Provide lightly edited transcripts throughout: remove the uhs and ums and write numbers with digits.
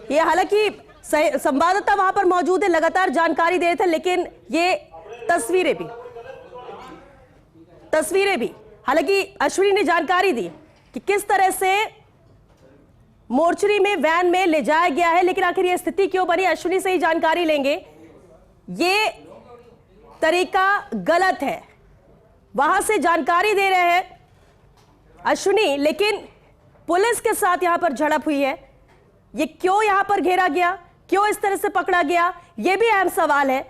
ये हालांकि संवाददाता वहां पर मौजूद है, लगातार जानकारी दे रहे थे, लेकिन ये तस्वीरें भी हालांकि अश्विनी ने जानकारी दी कि किस तरह से मोर्चरी में वैन में ले जाया गया है, लेकिन आखिर ये स्थिति क्यों बनी, अश्विनी से ही जानकारी लेंगे। ये तरीका गलत है, वहां से जानकारी दे रहे हैं अश्विनी, लेकिन पुलिस के साथ यहां पर झड़प हुई है। ये क्यों यहां पर घेरा गया, क्यों इस तरह से पकड़ा गया, यह भी अहम सवाल है,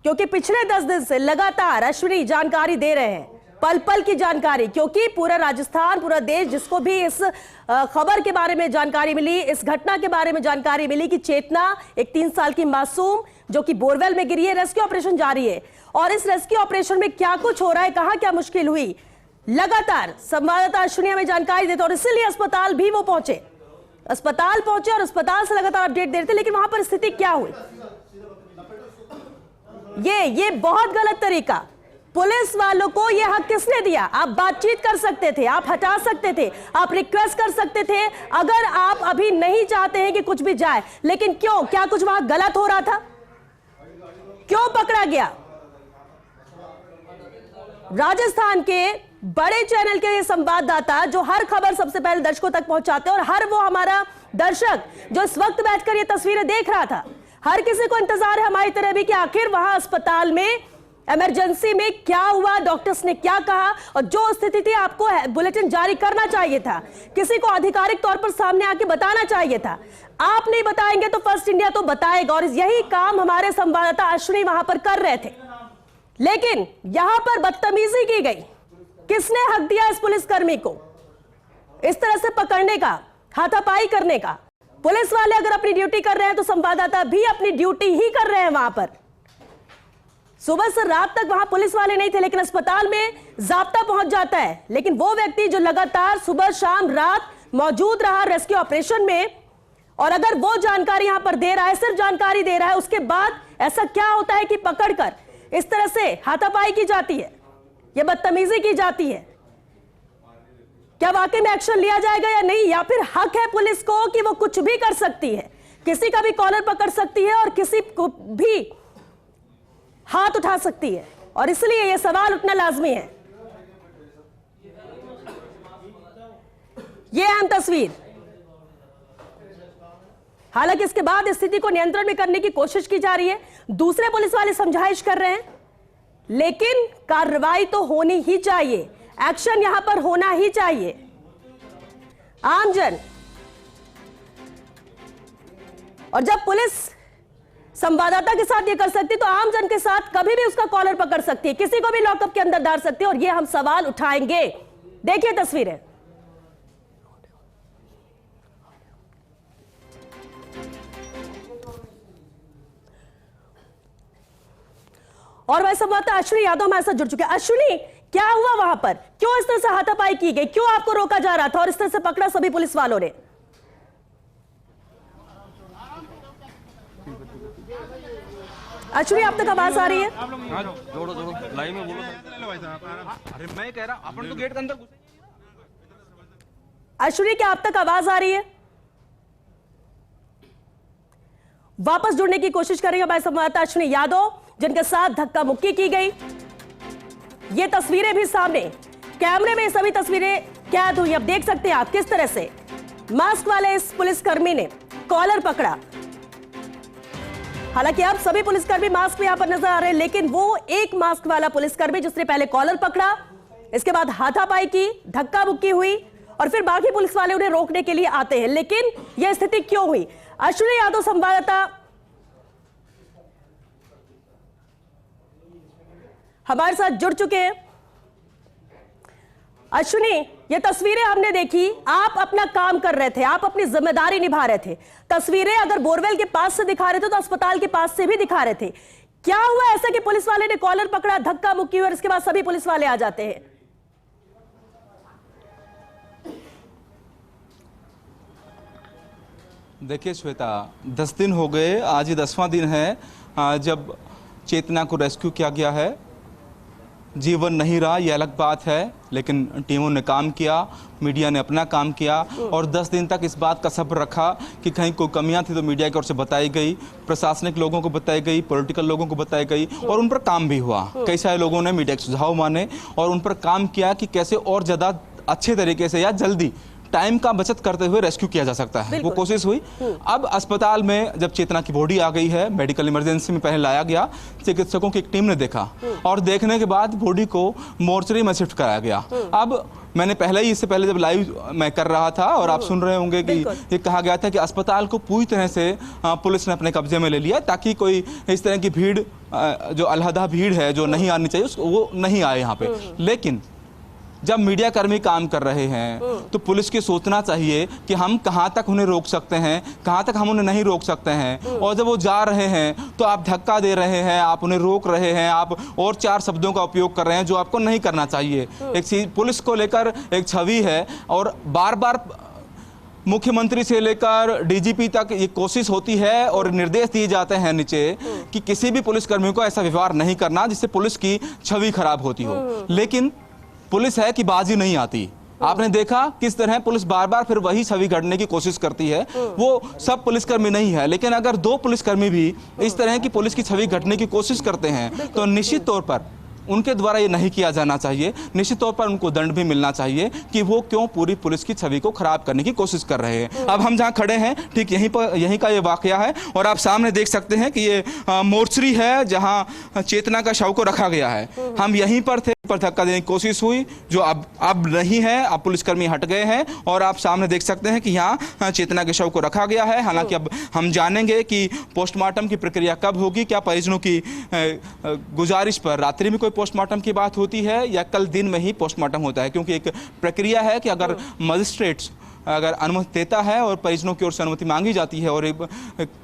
क्योंकि पिछले 10 दिन से लगातार अश्विनी जानकारी दे रहे हैं, पल पल की जानकारी, क्योंकि पूरा राजस्थान, पूरा देश, जिसको भी इस खबर के बारे में जानकारी मिली, इस घटना के बारे में जानकारी मिली कि चेतना, एक 3 साल की मासूम जो कि बोरवेल में गिरी है, रेस्क्यू ऑपरेशन जारी है, और इस रेस्क्यू ऑपरेशन में क्या कुछ हो रहा है, कहां क्या मुश्किल हुई, लगातार संवाददाता अश्विनी हमें जानकारी देते, और इसीलिए अस्पताल भी वो पहुंचे और अस्पताल से लगातार अपडेट दे रहे थे। लेकिन वहां पर स्थिति क्या हुई, ये बहुत गलत तरीका। पुलिस वालों को यह हक किसने दिया? आप बातचीत कर सकते थे, आप हटा सकते थे, आप रिक्वेस्ट कर सकते थे, अगर आप अभी नहीं चाहते हैं कि कुछ भी जाए, लेकिन क्यों? क्या कुछ वहां गलत हो रहा था? क्यों पकड़ा गया? राजस्थान के बड़े चैनल के संवाददाता जो हर खबर सबसे पहले दर्शकों तक पहुंचाते हैं, और हर वो हमारा दर्शक जो इस वक्त बैठकर ये तस्वीरें देख रहा था, हर किसी को इंतजार है हमारी तरह भी कि आखिर वहां अस्पताल में इमरजेंसी में क्या हुआ, डॉक्टर्स ने क्या कहा, और जो स्थिति थी आपको बुलेटिन जारी करना चाहिए था, किसी को आधिकारिक तौर पर सामने आके बताना चाहिए था। आप नहीं बताएंगे तो फर्स्ट इंडिया तो बताएगा, और यही काम हमारे संवाददाता अश्विनी वहां पर कर रहे थे। लेकिन यहां पर बदतमीजी की गई। किसने हक दिया इस पुलिसकर्मी को इस तरह से पकड़ने का, हाथापाई करने का? पुलिस वाले अगर अपनी ड्यूटी कर रहे हैं तो संवाददाता भी अपनी ड्यूटी ही कर रहे हैं। वहां पर सुबह से रात तक वहां पुलिस वाले नहीं थे, लेकिन अस्पताल में जाब्ता पहुंच जाता है। लेकिन वो व्यक्ति जो लगातार सुबह शाम रात मौजूद रहा रेस्क्यू ऑपरेशन में, और अगर वो जानकारी यहां पर दे रहा है, सिर्फ जानकारी दे रहा है, उसके बाद ऐसा क्या होता है कि पकड़कर इस तरह से हाथापाई की जाती है, यह बदतमीजी की जाती है? क्या वाकई में एक्शन लिया जाएगा या नहीं? या फिर हक है पुलिस को कि वो कुछ भी कर सकती है, किसी का भी कॉलर पकड़ सकती है और किसी को भी हाथ उठा सकती है, और इसलिए यह सवाल उठना लाजमी है। यह अहम तस्वीर। हालांकि इसके बाद स्थिति को नियंत्रण में करने की कोशिश की जा रही है, दूसरे पुलिस वाले समझाइश कर रहे हैं, लेकिन कार्रवाई तो होनी ही चाहिए, एक्शन यहां पर होना ही चाहिए। आमजन, और जब पुलिस संवाददाता के साथ ये कर सकती है, तो आमजन के साथ कभी भी उसका कॉलर पकड़ सकती है, किसी को भी लॉकअप के अंदर डाल सकती है, और ये हम सवाल उठाएंगे। देखिए तस्वीरें। और वह संवाददाता अश्विनी यादव हमारे साथ जुड़ चुके हैं। अश्विनी, क्या हुआ वहां पर? क्यों इस तरह से हाथापाई की गई? क्यों आपको रोका जा रहा था और इस तरह से पकड़ा सभी पुलिस वालों ने? अश्विनी, आप तक आवाज आ रही है? जोड़ो लाइन में बोलो। अरे मैं कह रहा अपन तो गेट के अंदर। अश्विनी, क्या आप तक आवाज आ रही है? वापस जुड़ने की कोशिश करेंगे हमारे संवाददाता अश्विनी यादव, जिनके साथ धक्का मुक्की की गई। ये तस्वीरें भी सामने कैमरे में सभी तस्वीरें कैद हुई। अब देख सकते हैं आप किस तरह से मास्क वाले इस पुलिसकर्मी ने कॉलर पकड़ा। हालांकि अब सभी पुलिसकर्मी मास्क में यहां पर नजर आ रहे हैं, लेकिन वो एक मास्क वाला पुलिसकर्मी जिसने पहले कॉलर पकड़ा, इसके बाद हाथापाई की, धक्का मुक्की हुई, और फिर बाकी पुलिस वाले उन्हें रोकने के लिए आते हैं। लेकिन यह स्थिति क्यों हुई? अश्विनी यादव संवाददाता हमारे साथ जुड़ चुके हैं। अश्विनी, ये तस्वीरें हमने देखी, आप अपना काम कर रहे थे, आप अपनी जिम्मेदारी निभा रहे थे। तस्वीरें अगर बोरवेल के पास से दिखा रहे थे तो अस्पताल के पास से भी दिखा रहे थे। क्या हुआ ऐसा कि पुलिस वाले ने कॉलर पकड़ा, धक्का मुक्की, और इसके बाद सभी पुलिस वाले आ जाते हैं? देखिए श्वेता, 10 दिन हो गए, आज ही 10वां दिन है जब चेतना को रेस्क्यू किया गया है। जीवन नहीं रहा, यह अलग बात है, लेकिन टीमों ने काम किया, मीडिया ने अपना काम किया और 10 दिन तक इस बात का सब्र रखा कि कहीं कोई कमियां थी तो मीडिया की ओर से बताई गई, प्रशासनिक लोगों को बताई गई, पॉलिटिकल लोगों को बताई गई और उन पर काम भी हुआ। कई सारे लोगों ने मीडिया के सुझाव माने और उन पर काम किया कि कैसे और ज़्यादा अच्छे तरीके से या जल्दी टाइम का बचत करते हुए रेस्क्यू किया जा सकता है। वो कोशिश हुई। अब अस्पताल में जब चेतना की बॉडी आ गई है, मेडिकल इमरजेंसी में पहले लाया गया, चिकित्सकों की एक टीम ने देखा और देखने के बाद बॉडी को मोर्चरी में शिफ्ट कराया गया। अब मैंने पहले ही, इससे पहले जब लाइव मैं कर रहा था और आप सुन रहे होंगे कि ये कहा गया था कि अस्पताल को पूरी तरह से पुलिस ने अपने कब्जे में ले लिया ताकि कोई इस तरह की भीड़, जो अलहदा भीड़ है जो नहीं आनी चाहिए, वो नहीं आए यहाँ पे। लेकिन जब मीडिया कर्मी काम कर रहे हैं तो पुलिस की सोचना चाहिए कि हम कहां तक उन्हें रोक सकते हैं, कहां तक हम उन्हें नहीं रोक सकते हैं। और जब वो जा रहे हैं तो आप धक्का दे रहे हैं, आप उन्हें रोक रहे हैं, आप और 4 शब्दों का उपयोग कर रहे हैं जो आपको नहीं करना चाहिए। एक चीज पुलिस को लेकर एक छवि है और बार बार मुख्यमंत्री से लेकर डीजीपी तक ये कोशिश होती है और निर्देश दिए जाते हैं नीचे कि किसी भी पुलिसकर्मी को ऐसा व्यवहार नहीं करना जिससे पुलिस की छवि खराब होती हो। लेकिन पुलिस है कि बाजी नहीं आती। आपने देखा किस तरह पुलिस बार बार फिर वही छवि गढ़ने की कोशिश करती है। वो सब पुलिसकर्मी नहीं है, लेकिन अगर 2 पुलिसकर्मी भी इस तरह की पुलिस की छवि गढ़ने की कोशिश करते हैं तो निश्चित तौर पर उनके द्वारा ये नहीं किया जाना चाहिए। निश्चित तौर पर उनको दंड भी मिलना चाहिए कि वो क्यों पूरी पुलिस की छवि को खराब करने की कोशिश कर रहे हैं। अब हम जहां खड़े हैं ठीक यहीं का ये वाकया है और आप सामने देख सकते हैं कि ये मोर्चरी है जहां चेतना का शव को रखा गया है। हम यहीं पर थे, पर धक्का देने की कोशिश हुई जो अब नहीं है। अब पुलिसकर्मी हट गए हैं और आप सामने देख सकते हैं कि यहाँ चेतना के शव को रखा गया है। हालांकि अब हम जानेंगे कि पोस्टमार्टम की प्रक्रिया कब होगी, क्या परिजनों की गुजारिश पर रात्रि में कोई पोस्टमार्टम की बात होती है या कल दिन में ही पोस्टमार्टम होता है। क्योंकि एक प्रक्रिया है कि अगर मजिस्ट्रेट्स अगर अनुमति देता है और परिजनों की ओर से अनुमति मांगी जाती है और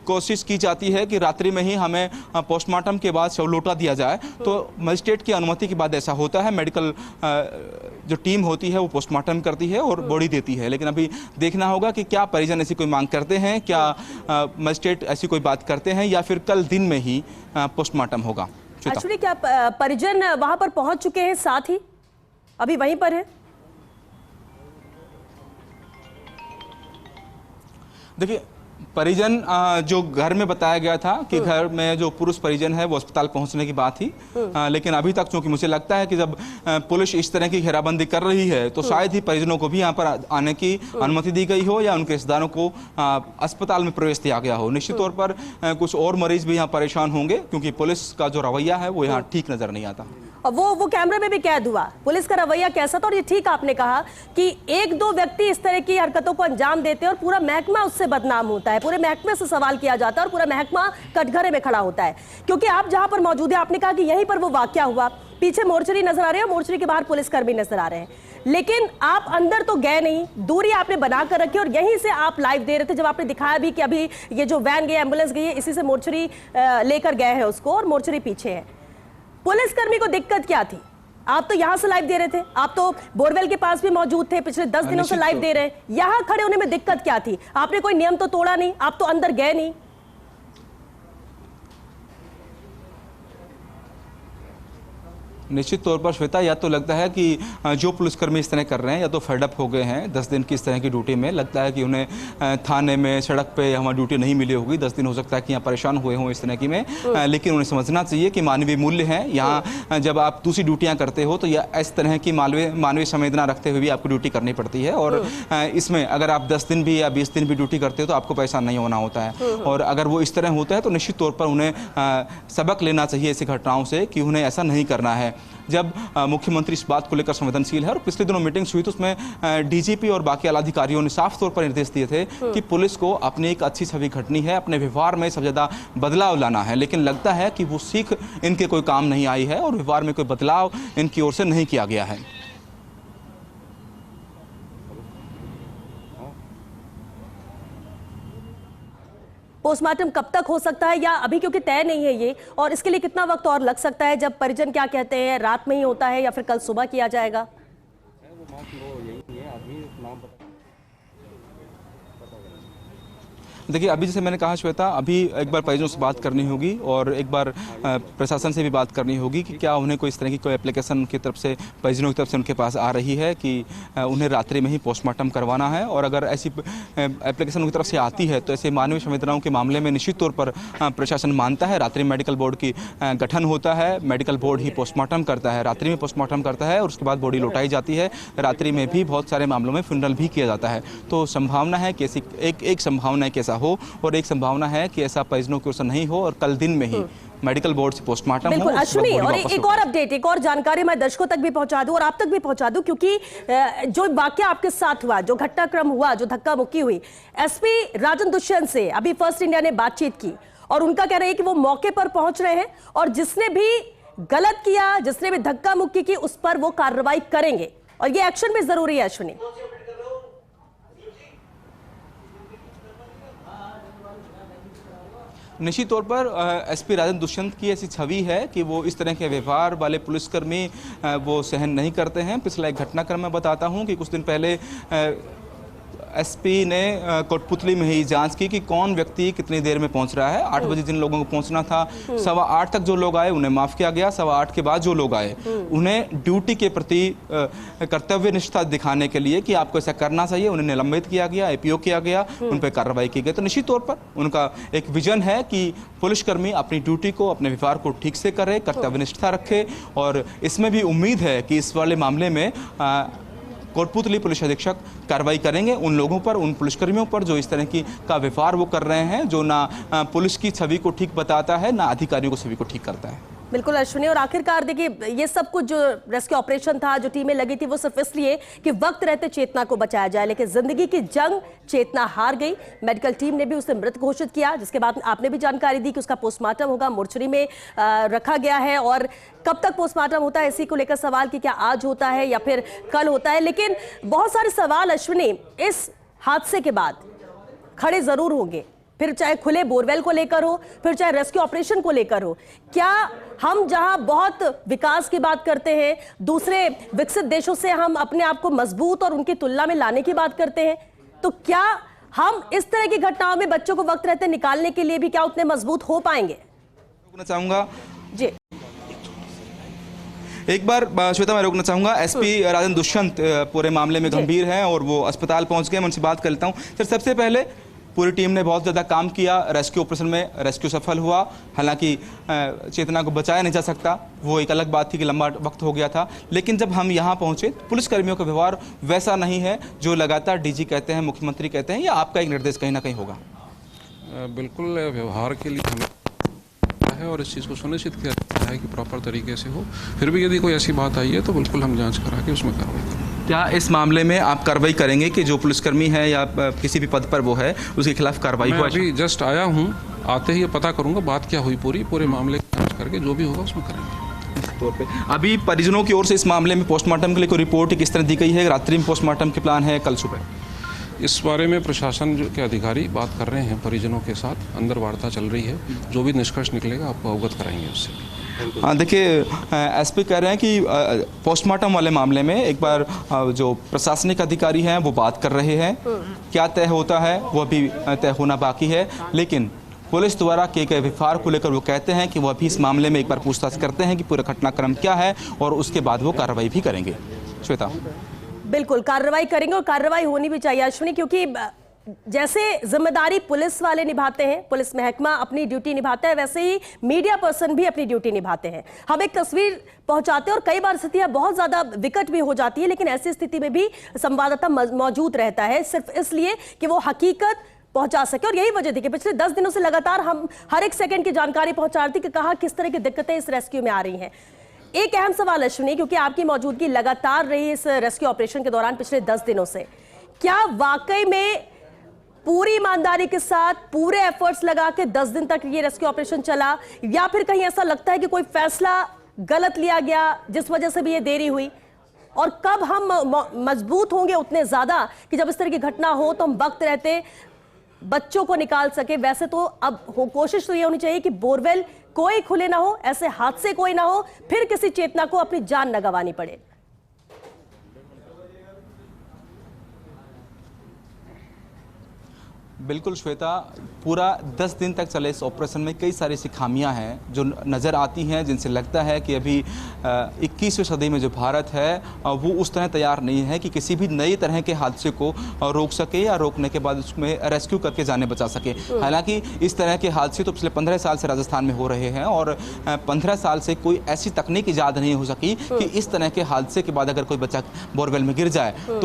कोशिश की जाती है कि रात्रि में ही हमें पोस्टमार्टम के बाद शव लौटा दिया जाए, तो मजिस्ट्रेट की अनुमति के बाद ऐसा होता है। मेडिकल जो टीम होती है वो पोस्टमार्टम करती है और बॉडी देती है। लेकिन अभी देखना होगा कि क्या परिजन ऐसी कोई मांग करते हैं, क्या मजिस्ट्रेट ऐसी कोई बात करते हैं या फिर कल दिन में ही पोस्टमार्टम होगा। एक्चुअली क्या परिजन वहां पर पहुंच चुके हैं, साथ ही अभी वहीं पर है? देखिए, परिजन जो घर में बताया गया था कि घर में जो पुरुष परिजन है वो अस्पताल पहुंचने की बात थी, लेकिन अभी तक चूंकि मुझे लगता है कि जब पुलिस इस तरह की घेराबंदी कर रही है तो शायद ही परिजनों को भी यहाँ पर आने की अनुमति दी गई हो या उनके रिश्तेदारों को अस्पताल में प्रवेश दिया गया हो। निश्चित तौर पर कुछ और मरीज भी यहाँ परेशान होंगे क्योंकि पुलिस का जो रवैया है वो यहाँ ठीक नजर नहीं आता। और वो कैमरे में भी कैद हुआ, पुलिस का रवैया कैसा था। और ये ठीक आपने कहा कि 1-2 व्यक्ति इस तरह की हरकतों को अंजाम देते हैं और पूरा महकमा उससे बदनाम होता है, पूरे महकमे से सवाल किया जाता है और पूरा महकमा कटघरे में खड़ा होता है। क्योंकि आप जहां पर मौजूद है, आपने कहा कि यहीं पर वो वाकया हुआ, पीछे मोर्चरी नजर आ रहे हैं, मोर्चरी के बाहर पुलिसकर्मी नजर आ रहे हैं, लेकिन आप अंदर तो गए नहीं, दूरी आपने बनाकर रखी और यहीं से आप लाइव दे रहे थे। जब आपने दिखाया भी कि अभी ये जो वैन गई, एम्बुलेंस गई है, इसी से मोर्चरी लेकर गए हैं उसको और मोर्चरी पीछे है। पुलिसकर्मी को दिक्कत क्या थी? आप तो यहां से लाइव दे रहे थे, आप तो बोरवेल के पास भी मौजूद थे, पिछले 10 दिनों से लाइव दे रहे हैं। यहां खड़े होने में दिक्कत क्या थी? आपने कोई नियम तो तोड़ा नहीं, आप तो अंदर गए नहीं। निश्चित तौर पर श्वेता, या तो लगता है कि जो पुलिसकर्मी इस तरह कर रहे हैं या तो फेडअप हो गए हैं 10 दिन की इस तरह की ड्यूटी में। लगता है कि उन्हें थाने में, सड़क पे हमारी ड्यूटी नहीं मिली होगी, 10 दिन हो सकता है कि यहाँ परेशान हुए हों इस तरह की में। लेकिन उन्हें समझना चाहिए कि मानवीय मूल्य हैं यहाँ। जब आप दूसरी ड्यूटियाँ करते हो तो यह इस तरह की मानवीय संवेदना रखते हुए भी आपको ड्यूटी करनी पड़ती है। और इसमें अगर आप 10 दिन भी या 20 दिन भी ड्यूटी करते हो तो आपको परेशान नहीं होना होता है। और अगर वो इस तरह होता है तो निश्चित तौर पर उन्हें सबक लेना चाहिए ऐसी घटनाओं से कि उन्हें ऐसा नहीं करना है। जब मुख्यमंत्री इस बात को लेकर संवेदनशील है और पिछले दिनों मीटिंग्स हुई तो उसमें डीजीपी और बाकी आला अधिकारियों ने साफ तौर पर निर्देश दिए थे कि पुलिस को अपनी एक अच्छी छवि घटनी है, अपने व्यवहार में सबसे ज़्यादा बदलाव लाना है। लेकिन लगता है कि वो सीख इनके कोई काम नहीं आई है और व्यवहार में कोई बदलाव इनकी ओर से नहीं किया गया है। पोस्टमार्टम कब तक हो सकता है या अभी क्योंकि तय नहीं है ये, और इसके लिए कितना वक्त और लग सकता है? जब परिजन क्या कहते हैं, रात में ही होता है या फिर कल सुबह किया जाएगा? देखिए, अभी जैसे मैंने कहा श्वेता, अभी एक बार परिजनों से बात करनी होगी और एक बार प्रशासन से भी बात करनी होगी कि क्या उन्हें कोई इस तरह की कोई एप्लीकेशन उनकी तरफ से, परिजनों की तरफ से उनके पास आ रही है कि उन्हें रात्रि में ही पोस्टमार्टम करवाना है। और अगर ऐसी एप्लीकेशन उनकी तरफ से आती है तो ऐसे मानवीय संवेदनाओं के मामले में निश्चित तौर पर प्रशासन मानता है। रात्रि मेडिकल बोर्ड की गठन होता है, मेडिकल बोर्ड ही पोस्टमार्टम करता है, रात्रि में पोस्टमार्टम करता है और उसके बाद बॉडी लौटाई जाती है। रात्रि में भी बहुत सारे मामलों में फ्यूनरल भी किया जाता है। तो संभावना है कि ऐसी एक संभावना है कि ऐसा हो और एक संभावना है कि ऐसा परिजनों की ओर से नहीं हो और कल दिन में ही मेडिकल बोर्ड से पोस्टमार्टम हो। बिल्कुल अश्विनी, और एक और अपडेट, एक और जानकारी मैं दर्शकों तक भी पहुंचा दूं और आप तक भी पहुंचा दूं, क्योंकि जो वाकया आपके साथ हुआ, जो घटनाक्रम हुआ, जो धक्का मुक्की हुई, एसपी राजन दुष्यंत से अभी फर्स्ट इंडिया ने बातचीत की और उनका कहना है कि वो मौके पर पहुंच रहे हैं और जिसने भी गलत किया, जिसने भी धक्का मुक्की की, उस पर वो कार्रवाई करेंगे और ये एक्शन भी जरूरी है। अश्विनी, निश्चित तौर पर एसपी राजन दुष्यंत की ऐसी छवि है कि वो इस तरह के व्यवहार वाले पुलिसकर्मी वो सहन नहीं करते हैं। पिछला एक घटनाक्रम मैं बताता हूं कि कुछ दिन पहले एसपी ने कोटपुतली में ही जांच की कि कौन व्यक्ति कितनी देर में पहुंच रहा है। 8 बजे जिन लोगों को पहुंचना था, 8:15 तक जो लोग आए उन्हें माफ़ किया गया। 8:15 के बाद जो लोग आए उन्हें ड्यूटी के प्रति कर्तव्य निष्ठा दिखाने के लिए कि आपको ऐसा करना चाहिए, उन्हें निलंबित किया गया, एपीओ किया गया, उन पर कार्रवाई की गई। तो निश्चित तौर पर उनका एक विजन है कि पुलिसकर्मी अपनी ड्यूटी को, अपने व्यवहार को ठीक से करे, कर्तव्य निष्ठा रखे। और इसमें भी उम्मीद है कि इस वाले मामले में कोटपुतली पुलिस अधीक्षक कार्रवाई करेंगे उन लोगों पर, उन पुलिसकर्मियों पर जो इस तरह की का व्यवहार वो कर रहे हैं, जो ना पुलिस की छवि को ठीक बताता है, ना अधिकारियों को छवि को ठीक करता है। बिल्कुल अश्विनी, और आखिरकार देखिए, ये सब कुछ जो रेस्क्यू ऑपरेशन था, जो टीमें लगी थी, वो सिर्फ इसलिए कि वक्त रहते चेतना को बचाया जाए, लेकिन जिंदगी की जंग चेतना हार गई। मेडिकल टीम ने भी उसे मृत घोषित किया, जिसके बाद आपने भी जानकारी दी कि उसका पोस्टमार्टम होगा, मोर्चरी में रखा गया है। और कब तक पोस्टमार्टम होता है, इसी को लेकर सवाल कि क्या आज होता है या फिर कल होता है। लेकिन बहुत सारे सवाल अश्विनी इस हादसे के बाद खड़े जरूर होंगे, फिर चाहे खुले बोरवेल को लेकर हो, फिर चाहे रेस्क्यू ऑपरेशन को लेकर हो। क्या हम जहां बहुत विकास की बात करते हैं, दूसरे विकसित देशों से हम अपने आप को मजबूत और उनकी तुलना में लाने की बात करते हैं, तो क्या हम इस तरह की घटनाओं में बच्चों को वक्त रहते निकालने के लिए भी क्या उतने मजबूत हो पाएंगे? रोकना चाहूंगा जी, एक बार श्वेता, मैं रोकना चाहूंगा। एसपी राजन दुष्यंत पूरे मामले में गंभीर हैं और वो अस्पताल पहुंच गए। मैं उनसे बात कर लेता हूं। सर, सबसे पहले पूरी टीम ने बहुत ज़्यादा काम किया, रेस्क्यू ऑपरेशन में रेस्क्यू सफल हुआ। हालांकि चेतना को बचाया नहीं जा सकता, वो एक अलग बात थी कि लंबा वक्त हो गया था। लेकिन जब हम यहाँ पहुँचे, पुलिसकर्मियों का व्यवहार वैसा नहीं है जो लगातार डीजी कहते हैं, मुख्यमंत्री कहते हैं, या आपका एक निर्देश कहीं ना कहीं होगा? बिल्कुल, व्यवहार के लिए हमें है और इस चीज़ को सुनिश्चित किया जाता है कि प्रॉपर तरीके से हो। फिर भी यदि कोई ऐसी बात आई है तो बिल्कुल हम जांच करा के उसमें कार्रवाई करेंगे। क्या इस मामले में आप कार्रवाई करेंगे कि जो पुलिसकर्मी है या किसी भी पद पर वो है, उसके खिलाफ कार्रवाई हो? अभी जस्ट आया हूँ, आते ही पता करूँगा बात क्या हुई, पूरे मामले की जांच करके जो भी होगा उसमें करेंगे। तौर पे अभी परिजनों की ओर से इस मामले में पोस्टमार्टम के लिए कोई रिपोर्ट किस तरह दी गई है? रात्रि में पोस्टमार्टम के प्लान है कल सुबह? इस बारे में प्रशासन के अधिकारी बात कर रहे हैं परिजनों के साथ, अंदर वार्ता चल रही है। जो भी निष्कर्ष निकलेगा आपको अवगत कराएंगे उससे। हाँ, देखिए, एसपी कह रहे हैं कि पोस्टमार्टम वाले मामले में एक बार जो प्रशासनिक अधिकारी हैं वो बात कर रहे हैं। क्या तय होता है वो अभी तय होना बाकी है, लेकिन पुलिस द्वारा किए गए व्यवहार को लेकर वो कहते हैं कि वो अभी इस मामले में एक बार पूछताछ करते हैं कि पूरा घटनाक्रम क्या है और उसके बाद वो कार्रवाई भी करेंगे। श्वेता, बिल्कुल कार्रवाई करेंगे और कार्रवाई होनी भी चाहिए अश्विनी, क्योंकि जैसे जिम्मेदारी पुलिस वाले निभाते हैं, पुलिस महकमा अपनी ड्यूटी निभाता है, वैसे ही मीडिया पर्सन भी अपनी ड्यूटी निभाते हैं। हम एक तस्वीर पहुंचाते हैं और कई बार स्थितियां बहुत ज्यादा विकट भी हो जाती है, लेकिन ऐसी स्थिति में भी संवाददाता मौजूद रहता है, सिर्फ इसलिए कि वो हकीकत पहुंचा सके। और यही वजह थी कि पिछले 10 दिनों से लगातार हम हर एक सेकंड की जानकारी पहुंचा रही थी कि कहां किस तरह की दिक्कतें इस रेस्क्यू में आ रही हैं। एक अहम सवाल अश्विनी, क्योंकि आपकी मौजूदगी लगातार रही इस रेस्क्यू ऑपरेशन के दौरान पिछले 10 दिनों से, क्या वाकई में पूरी ईमानदारी के साथ पूरे एफर्ट्स लगा के 10 दिन तक ये रेस्क्यू ऑपरेशन चला, या फिर कहीं ऐसा लगता है कि कोई फैसला गलत लिया गया जिस वजह से भी ये देरी हुई? और कब हम मजबूत होंगे उतने ज्यादा कि जब इस तरह की घटना हो तो हम वक्त रहते बच्चों को निकाल सके? वैसे तो अब कोशिश तो ये होनी चाहिए कि बोरवेल कोई खुले ना हो, ऐसे हादसे कोई ना हो, फिर किसी चेतना को अपनी जान न गंवानी पड़े। बिल्कुल श्वेता, पूरा 10 दिन तक चले इस ऑपरेशन में कई सारी ऐसी खामियां हैं जो नज़र आती हैं, जिनसे लगता है कि अभी 21वीं सदी में जो भारत है वो उस तरह तैयार नहीं है कि किसी भी नई तरह के हादसे को रोक सके या रोकने के बाद उसमें रेस्क्यू करके जाने बचा सके। हालांकि इस तरह के हादसे तो पिछले 15 साल से राजस्थान में हो रहे हैं और 15 साल से कोई ऐसी तकनीक ईजाद नहीं हो सकी कि इस तरह के हादसे के बाद अगर कोई बच्चा बोरवेल में गिर जाए तो